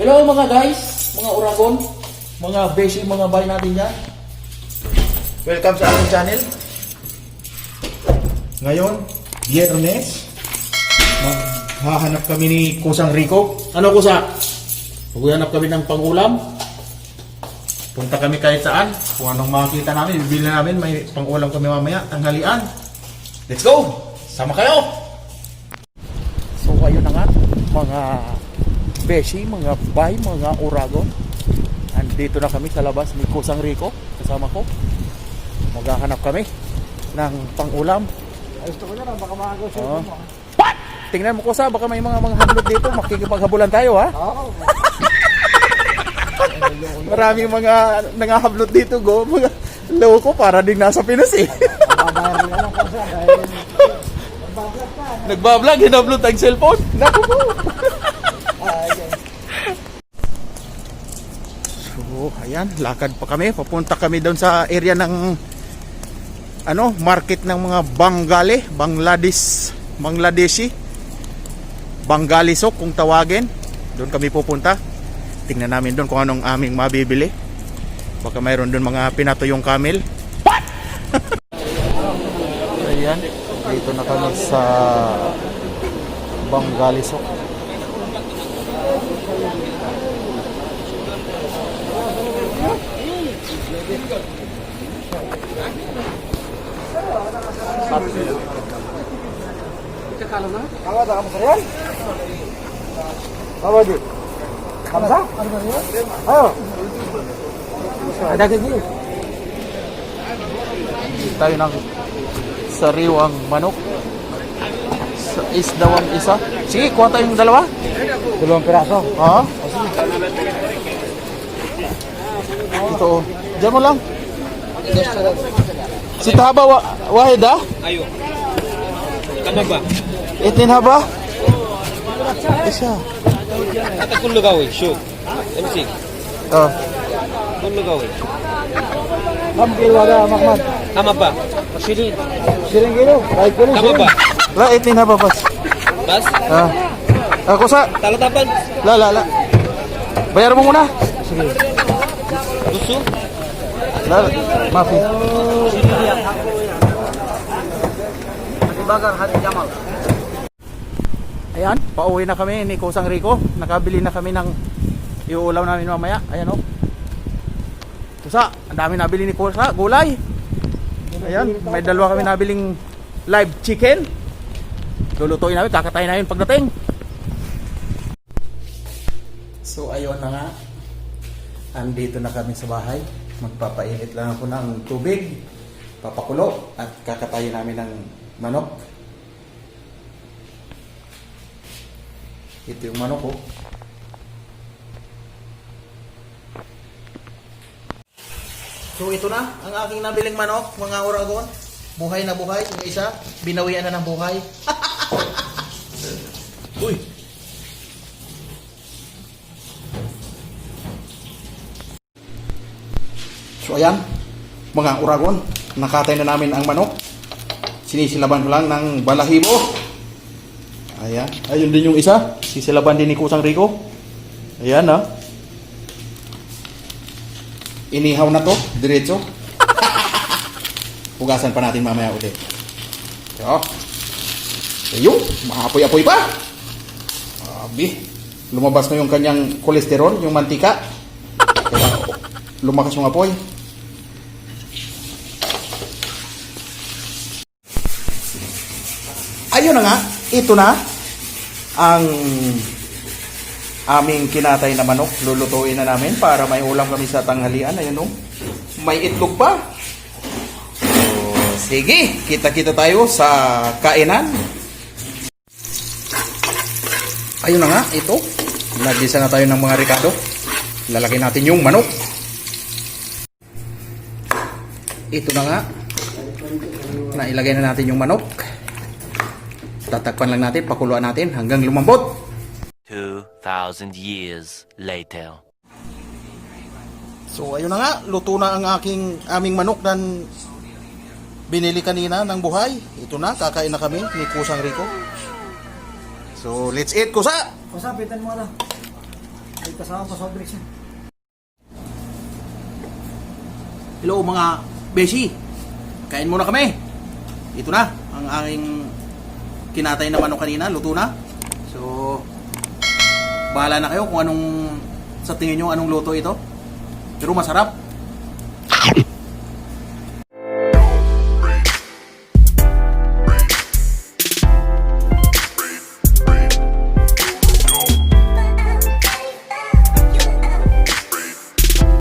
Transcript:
Hello mga guys, mga Uragon, mga beshi, mga bay natin dyan. Welcome sa aking channel. Ngayon, Biyernes, maghahanap kami ni Kusang Rico. Ano Kusa? Maghahanap kami ng pangulam. Punta kami kahit saan. Kung anong makikita namin, bibili namin. May pangulam kami mamaya, tanghalian. Let's go! Sama kayo! So ayun na nga, mga beshi, mga bay, mga Uragon. Andito na kami sa labas ni Kusang Rico. Kasama ko. Maghahanap kami ng pangulam. Gusto ko na lang, baka makagawa siya. What? Tingnan mo Kusa, baka may mga hablot dito. Makikipaghabulan tayo ha. Oo. Maraming mga nangahablot dito go. Mga loko para din nasa Pinas eh. Babayar nila lang kasi dahil nagbablog ka. Nagbablog, hinablot ang cellphone. Naku po. So, ayan, lakad pa kami. Papunta kami doon sa area ng market ng mga Bangladeshi. Bangalisok kung tawagin. Doon kami pupunta. Tingnan namin doon kung anong aming mabibili. Baka mayroon doon mga pinatuyong camel. What? Ayan, dito na kami sa Bangalisok. Apa dah kamu serian? Apa di? Kamsa? Ayo. Ada ke gini? Tayo ng sariwang manok. Sa isdawang isa. Sige, kuha tayong dalawa. Dalawang piraso. Ha? Ito. Diyan mo lang. Si Tahaba Wahid ha? Ayo. Kana ba? Itin haba? Isa. Ata kullu gawi, show. MC. Oh. Kullu gawi. Kam kilo ada Mahmad. Tama ba? Sirin. Siring kilo. Baik kilo. Tama ba? La, itin haba pas. Bas? Ah. Ako sa. Talatapan. La. Bayar mo muna. Sige. Gusto? La, maafi. Bakar hati Jamal. Ayan, pauwi na kami ni Kusang Rico. Nakabili na kami ng iuulaw namin mamaya. Ayan o. Kusa, ang dami nabili ni Kusa. Gulay. Ayan, may dalawa kami nabiling live chicken. Lulutuin namin, kakatayin namin pagdating. So ayun na nga. Andito na kami sa bahay. Magpapainit lang ako ng tubig. Papakulo at kakatayin namin ng manok. Ito yung manok ko. So ito na ang aking nabiling manok, mga Uragon. Buhay na buhay. Yung isa, binawian na ng buhay. Uy! So ayan, mga Uragon, nakatay na namin ang manok. Sinisilaban ko lang ng balahibo. Ayan, ayun din yung isa. Sisilaban din ni Kusang Rico. Ayan ha. Inihaw na to, diretso. Hugasan pa natin mamaya ulit. So, ayun, maapoy-apoy pa. Abi, lumabas na yung kanyang kolesterol, yung mantika. Kaya lumakas yung apoy. Ayun na nga, ito na ang aming kinatay na manok. Lulutuin na namin para may ulam kami sa tanghalian. Ayun o, may itlog pa. So, sige, kita-kita tayo sa kainan. Ayun na nga, ito. Nagisa na tayo ng mga ricado. Lalagay natin yung manok. Ito na nga. Nailagay na natin yung manok. Tatakpan lang natin, pakuluan natin hanggang lumambot. 2,000 years later. So ayun na nga, luto na ang aming manok na binili kanina ng buhay. Ito na, kakain na kami ni Kusang Rico. So let's eat, Kusa! Kusa, pitan mo na. May kasama pa soft drinks yan. Hello mga beshi. Kain muna kami. Ito na ang aking kinatay na manok kanina, luto na. So bahala na kayo kung anong sa tingin nyo anong luto ito. Pero masarap.